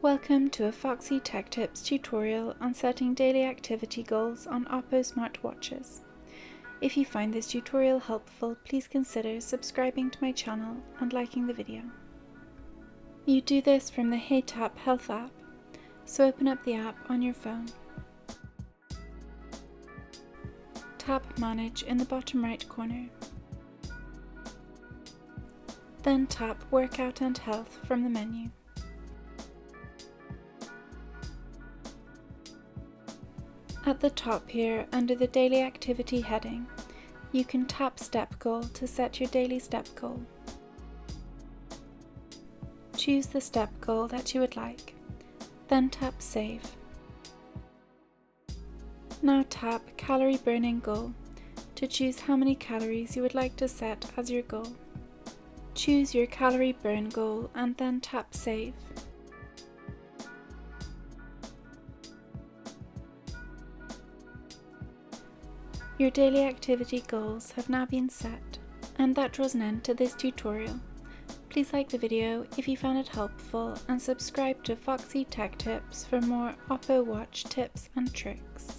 Welcome to a Foxy Tech Tips tutorial on setting daily activity goals on Oppo smartwatches. If you find this tutorial helpful, please consider subscribing to my channel and liking the video. You do this from the Heytap Health app, so open up the app on your phone. Tap Manage in the bottom right corner. Then tap Workout and Health from the menu. At the top here, under the Daily Activity heading, you can tap Step Goal to set your daily step goal. Choose the step goal that you would like, then tap Save. Now tap Calorie Burning Goal to choose how many calories you would like to set as your goal. Choose your calorie burn goal and then tap Save. Your daily activity goals have now been set, and that draws an end to this tutorial. Please like the video if you found it helpful and subscribe to Foxy Tech Tips for more Oppo Watch tips and tricks.